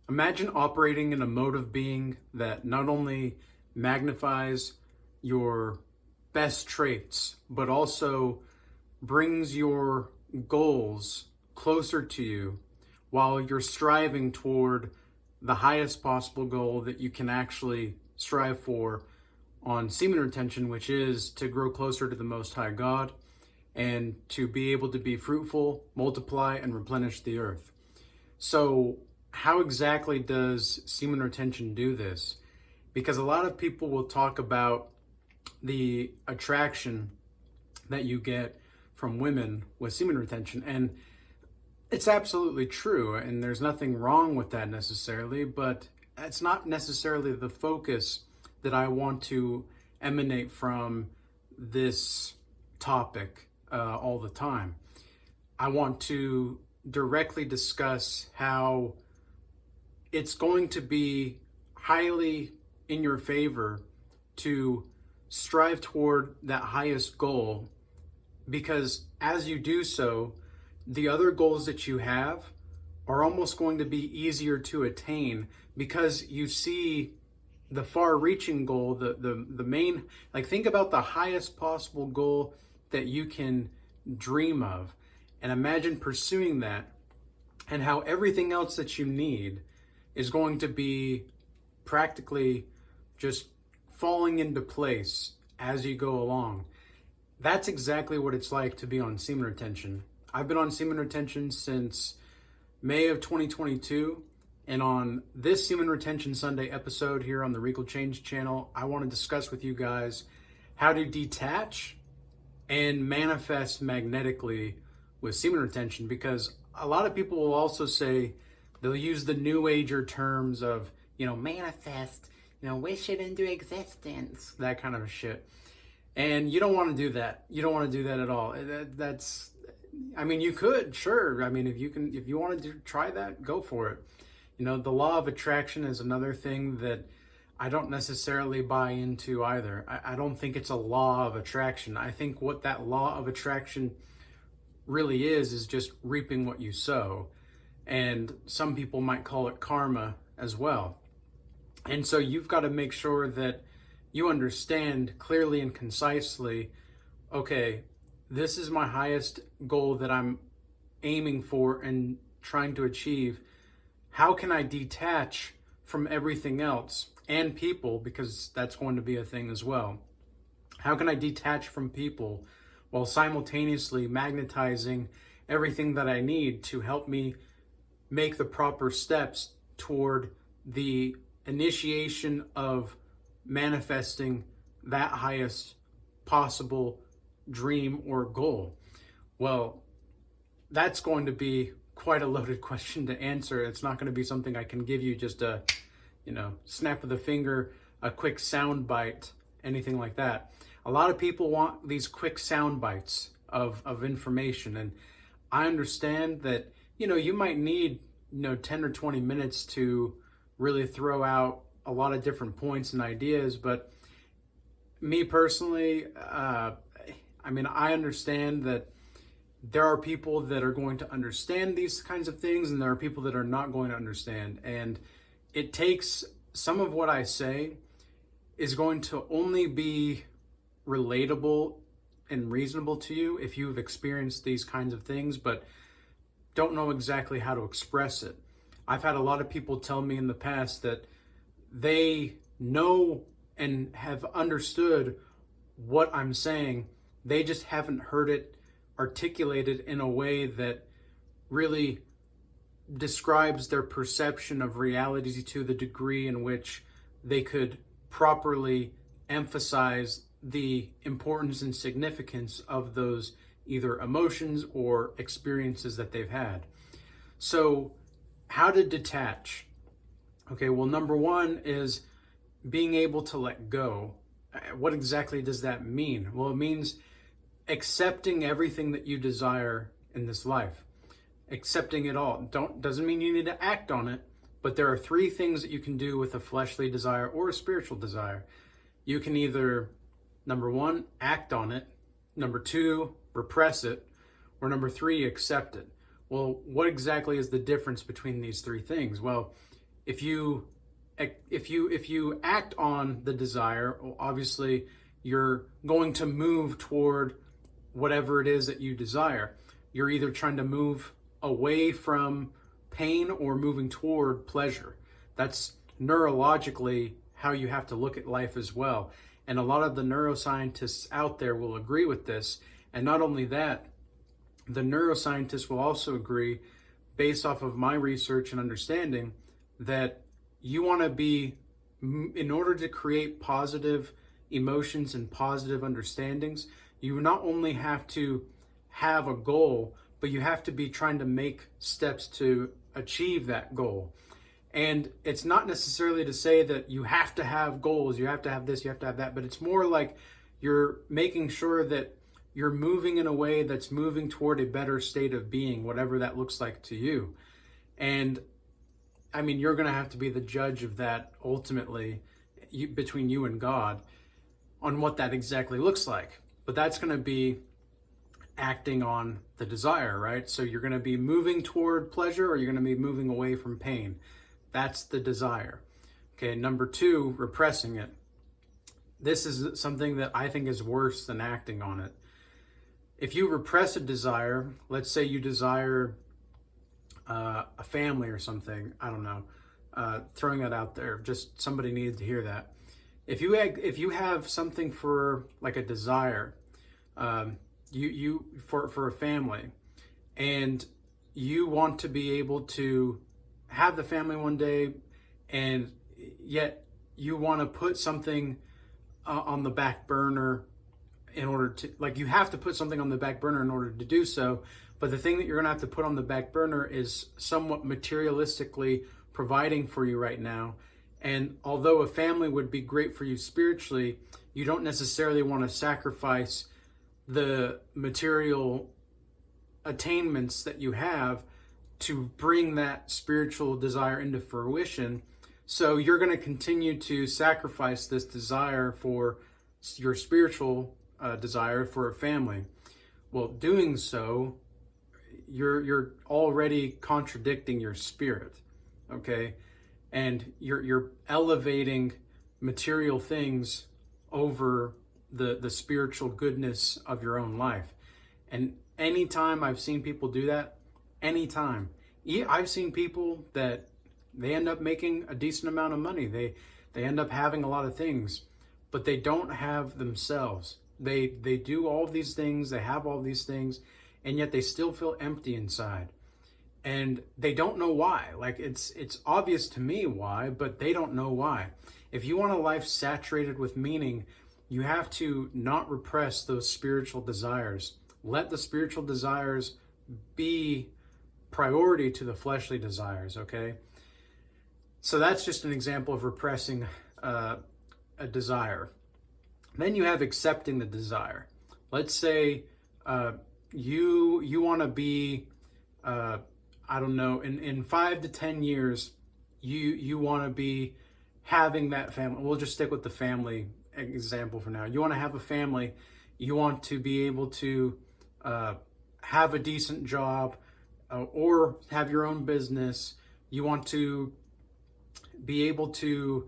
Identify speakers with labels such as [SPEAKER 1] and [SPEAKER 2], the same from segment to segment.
[SPEAKER 1] Imagine operating in a mode of being that not only magnifies your best traits, but also brings your goals closer to you while you're striving toward the highest possible goal that you can actually strive for on semen retention, which is to grow closer to the Most High God and to be able to be fruitful, multiply, and replenish the earth. So, how exactly does semen retention do this? Because a lot of people will talk about the attraction that you get from women with semen retention, and it's absolutely true, and there's nothing wrong with that necessarily, but it's not necessarily the focus that I want to emanate from this topic all the time. I want to directly discuss how it's going to be highly in your favor to strive toward that highest goal, because as you do so, the other goals that you have are almost going to be easier to attain because you see the far-reaching goal, the main, like, think about the highest possible goal that you can dream of, and imagine pursuing that, and how everything else that you need is going to be practically just falling into place as you go along. That's exactly what it's like to be on semen retention. I've been on semen retention since May of 2022, and on this Semen Retention Sunday episode here on the Regal Change channel, I want to discuss with you guys how to detach and manifest magnetically with semen retention, because a lot of people will also say, they'll use the new ager terms of, manifest, wish it into existence, that kind of shit. And you don't want to do that. You don't want to do that at all. You could, sure. If you wanted to try that, go for it. The law of attraction is another thing that I don't necessarily buy into either. I don't think it's a law of attraction. I think what that law of attraction really is just reaping what you sow. And some people might call it karma as well. And so you've got to make sure that you understand clearly and concisely, okay, this is my highest goal that I'm aiming for and trying to achieve. How can I detach from everything else and people, because that's going to be a thing as well? How can I detach from people while simultaneously magnetizing everything that I need to help me make the proper steps toward the initiation of manifesting that highest possible dream or goal? Well, that's going to be quite a loaded question to answer. It's not going to be something I can give you just a, snap of the finger, a quick sound bite, anything like that. A lot of people want these quick sound bites of information, and I understand that, you might need, 10 or 20 minutes to really throw out a lot of different points and ideas, but me personally, I understand that there are people that are going to understand these kinds of things, and there are people that are not going to understand. And it takes some of what I say is going to only be relatable and reasonable to you if you've experienced these kinds of things, but don't know exactly how to express it. I've had a lot of people tell me in the past that they know and have understood what I'm saying. They just haven't heard it articulated in a way that really describes their perception of reality to the degree in which they could properly emphasize the importance and significance of those either emotions or experiences that they've had. So, how to detach? Okay, well, number one is being able to let go. What exactly does that mean? Well, it means accepting everything that you desire in this life. Accepting it all. Doesn't mean you need to act on it, but there are three things that you can do with a fleshly desire or a spiritual desire. You can either, number one, act on it, number two, repress it, or number three, accept it. Well, what exactly is the difference between these three things? Well, If you act on the desire, obviously you're going to move toward whatever it is that you desire. You're either trying to move away from pain or moving toward pleasure. That's neurologically how you have to look at life as well. And a lot of the neuroscientists out there will agree with this. And not only that, the neuroscientists will also agree, based off of my research and understanding, that you want to be, in order to create positive emotions and positive understandings, you not only have to have a goal, but you have to be trying to make steps to achieve that goal. And it's not necessarily to say that you have to have goals, you have to have this, you have to have that, but it's more like you're making sure that you're moving in a way that's moving toward a better state of being, whatever that looks like to you. And I mean, you're going to have to be the judge of that ultimately, between you and God, on what that exactly looks like. But that's going to be acting on the desire, right? So you're going to be moving toward pleasure, or you're going to be moving away from pain. That's the desire. Okay, number 2, repressing it. This is something that I think is worse than acting on it. If you repress a desire, let's say you desire a family or something, I don't know, throwing that out there, just somebody needed to hear that. If you have something for like a desire, for a family, and you want to be able to have the family one day, and yet you want to put something on the back burner in order to, like, you have to put something on the back burner in order to do so. But the thing that you're going to have to put on the back burner is somewhat materialistically providing for you right now. And although a family would be great for you spiritually, you don't necessarily want to sacrifice the material attainments that you have to bring that spiritual desire into fruition. So you're going to continue to sacrifice this desire for your spiritual desire for a family. Well, doing so, you're already contradicting your spirit, okay? And you're elevating material things over the spiritual goodness of your own life. And anytime I've seen people do that, anytime, I've seen people that they end up making a decent amount of money. They end up having a lot of things, but they don't have themselves. They do all these things, they have all these things, and yet they still feel empty inside. And they don't know why. Like, it's obvious to me why, but they don't know why. If you want a life saturated with meaning, you have to not repress those spiritual desires. Let the spiritual desires be priority to the fleshly desires, okay? So that's just an example of repressing a desire. Then you have accepting the desire. Let's say you want to be, I don't know, in 5 to 10 years, you want to be having that family. We'll just stick with the family example for now. You want to have a family. You want to be able to have a decent job or have your own business. You want to be able to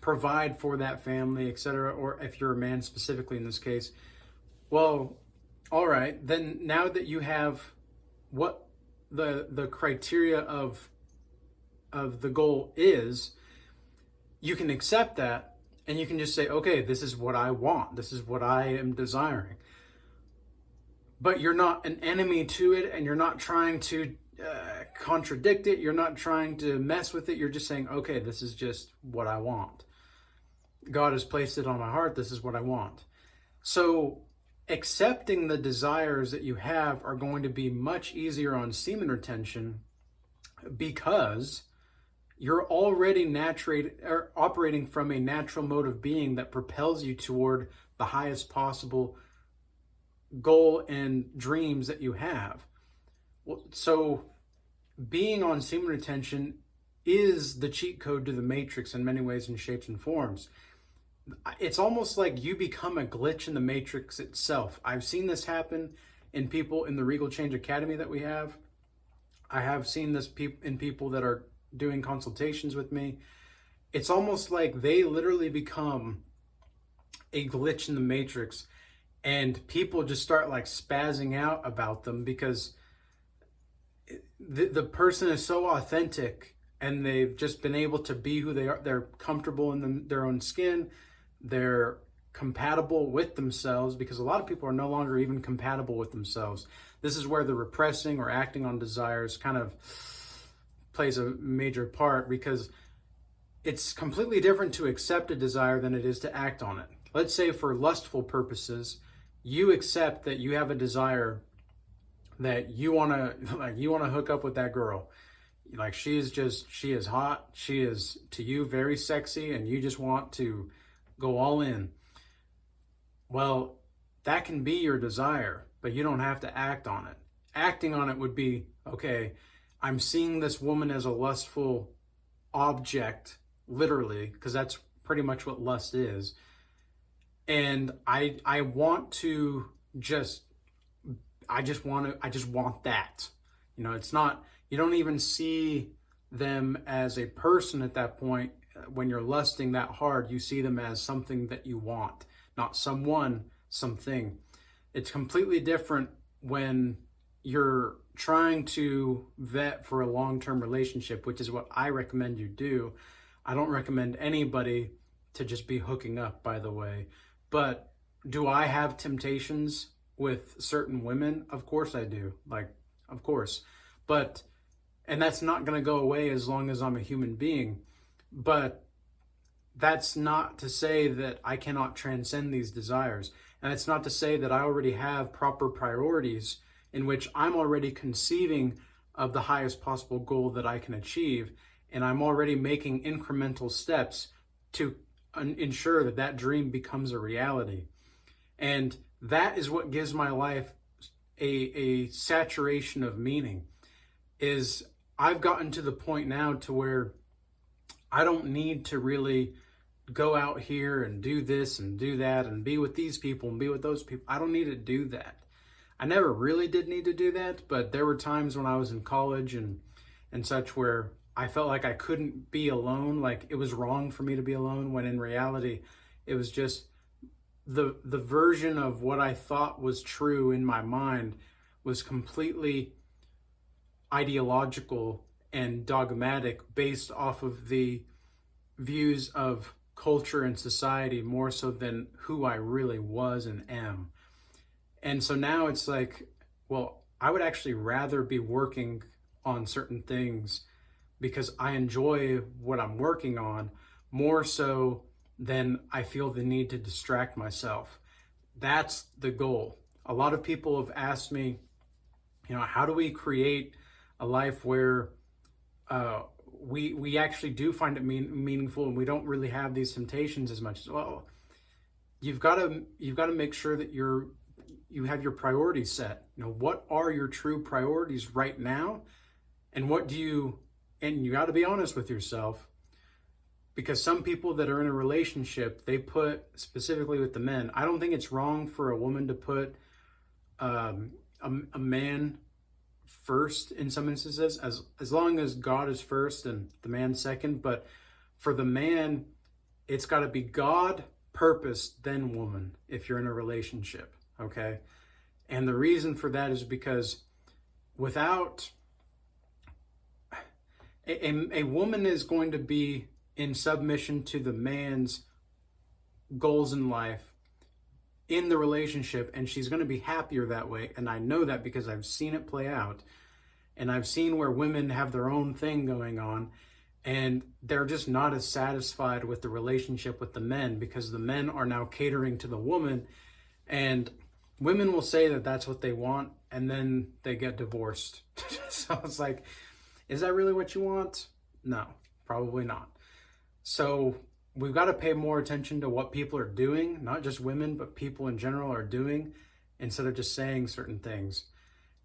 [SPEAKER 1] provide for that family, etc. Or if you're a man specifically in this case. Well, all right, then now that you have what the criteria of the goal is, you can accept that and you can just say, okay, this is what I want. This is what I am desiring. But you're not an enemy to it, and you're not trying to contradict it. You're not trying to mess with it. You're just saying, okay, this is just what I want. God has placed it on my heart. This is what I want. So accepting the desires that you have are going to be much easier on semen retention, because you're already operating from a natural mode of being that propels you toward the highest possible goal and dreams that you have. So being on semen retention is the cheat code to the matrix in many ways and shapes and forms. It's almost like you become a glitch in the matrix itself. I've seen this happen in people in the Regal Change Academy that we have. I have seen this in people that are doing consultations with me, it's almost like they literally become a glitch in the matrix, and people just start like spazzing out about them because the person is so authentic, and they've just been able to be who they are. They're comfortable in their own skin. They're compatible with themselves, because a lot of people are no longer even compatible with themselves. This is where the repressing or acting on desires kind of plays a major part, because it's completely different to accept a desire than it is to act on it. Let's say for lustful purposes, you accept that you have a desire that you want to hook up with that girl. Like, she is hot. She is, to you, very sexy, and you just want to go all in. Well, that can be your desire, but you don't have to act on it. Acting on it would be, okay, I'm seeing this woman as a lustful object, literally, because that's pretty much what lust is. And I want to I just want that. You know, it's not, you don't even see them as a person at that point. When you're lusting that hard, you see them as something that you want, not someone, something. It's completely different when you're trying to vet for a long-term relationship, which is what I recommend you do. I don't recommend anybody to just be hooking up, by the way. But do I have temptations with certain women? Of course I do. Like, of course. And that's not going to go away as long as I'm a human being. But that's not to say that I cannot transcend these desires. And it's not to say that I already have proper priorities in which I'm already conceiving of the highest possible goal that I can achieve. And I'm already making incremental steps to ensure that that dream becomes a reality. And that is what gives my life a saturation of meaning. Is I've gotten to the point now to where I don't need to really go out here and do this and do that and be with these people and be with those people. I don't need to do that. I never really did need to do that, but there were times when I was in college and such where I felt like I couldn't be alone, like it was wrong for me to be alone, when in reality it was just the version of what I thought was true in my mind was completely ideological and dogmatic, based off of the views of culture and society more so than who I really was and am. And so now it's like, well, I would actually rather be working on certain things because I enjoy what I'm working on more so than I feel the need to distract myself. That's the goal. A lot of people have asked me, you know, how do we create a life where we actually do find it meaningful, and we don't really have these temptations as much? Well, you've got to make sure that you have your priorities set. You know, what are your true priorities right now, and and you got to be honest with yourself, because some people that are in a relationship, they put, specifically with the men, I don't think it's wrong for a woman to put a man first in some instances, as long as God is first and the man second. But for the man, it's got to be God, purpose, then woman if you're in a relationship, okay? And the reason for that is because without a woman is going to be in submission to the man's goals in life in the relationship, and she's going to be happier that way. And I know that because I've seen it play out, and I've seen where women have their own thing going on, and they're just not as satisfied with the relationship with the men because the men are now catering to the woman, and women will say that that's what they want, and then they get divorced. So it's like, is that really what you want? No, probably not. So we've got to pay more attention to what people are doing, not just women, but people in general are doing, instead of just saying certain things.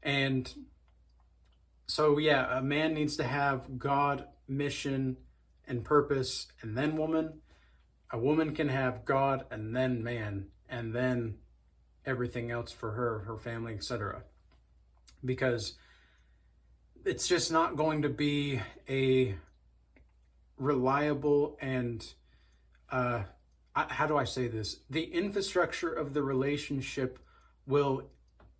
[SPEAKER 1] And so, yeah, a man needs to have God, mission, and purpose, and then woman. A woman can have God and then man, and then everything else for her family, etc. Because it's just not going to be a reliable and how do I say this? The infrastructure of the relationship will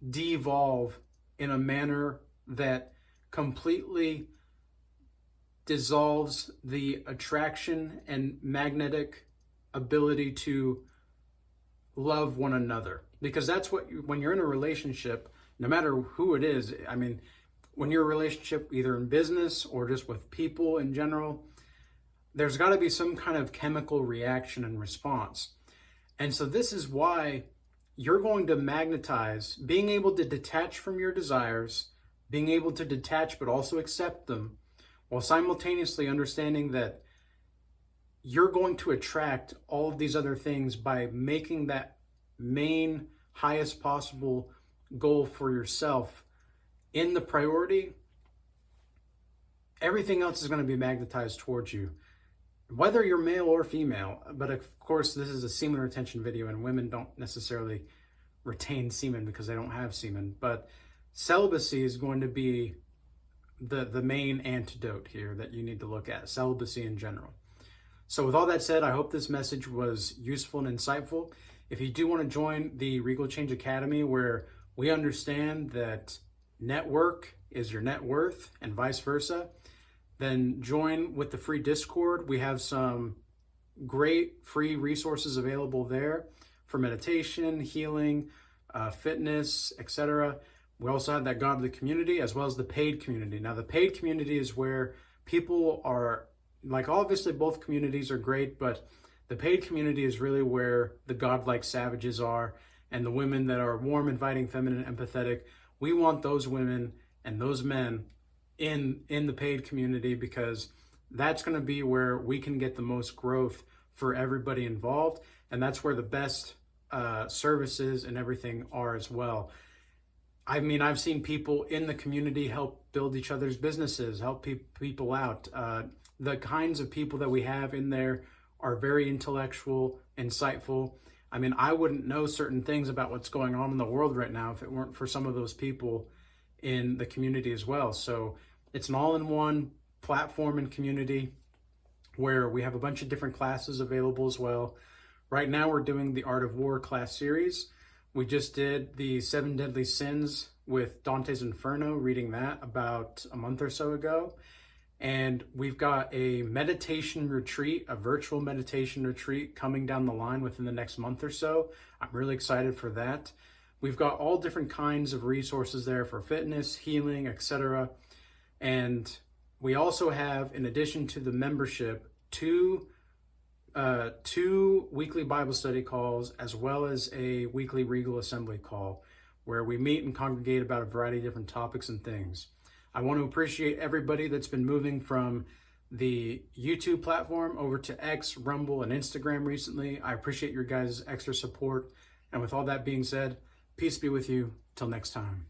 [SPEAKER 1] devolve in a manner that completely dissolves the attraction and magnetic ability to love one another. Because that's what, when you're in a relationship, no matter who it is, I mean, when you're in a relationship, either in business or just with people in general, there's got to be some kind of chemical reaction and response. And so this is why you're going to magnetize, being able to detach from your desires, being able to detach but also accept them, while simultaneously understanding that you're going to attract all of these other things by making that main highest possible goal for yourself in the priority. Everything else is going to be magnetized towards you, whether you're male or female. But of course, this is a semen retention video, and women don't necessarily retain semen because they don't have semen. But celibacy is going to be the main antidote here that you need to look at, celibacy in general. So with all that said, I hope this message was useful and insightful. If you do want to join the Regal Change Academy, where we understand that network is your net worth and vice versa, then join with the free Discord. We have some great free resources available there for meditation, healing, fitness, etc. We also have that godly community as well as the paid community. Now, the paid community is where people are, like, obviously both communities are great, but the paid community is really where the godlike savages are, and the women that are warm, inviting, feminine, empathetic. We want those women and those men in the paid community, because that's going to be where we can get the most growth for everybody involved, and that's where the best services and everything are as well. I mean, I've seen people in the community help build each other's businesses, help people out. The kinds of people that we have in there are very intellectual, insightful. I mean, I wouldn't know certain things about what's going on in the world right now if it weren't for some of those people in the community as well. So it's an all-in-one platform and community where we have a bunch of different classes available as well. Right now we're doing the Art of War class series. We just did the 7 Deadly Sins with Dante's Inferno, reading that about a month or so ago. And we've got a meditation retreat, a virtual meditation retreat coming down the line within the next month or so. I'm really excited for that. We've got all different kinds of resources there for fitness, healing, etc. And we also have, in addition to the membership, two weekly Bible study calls, as well as a weekly Regal Assembly call, where we meet and congregate about a variety of different topics and things. I want to appreciate everybody that's been moving from the YouTube platform over to X, Rumble, and Instagram recently. I appreciate your guys' extra support. And with all that being said, peace be with you. Till next time.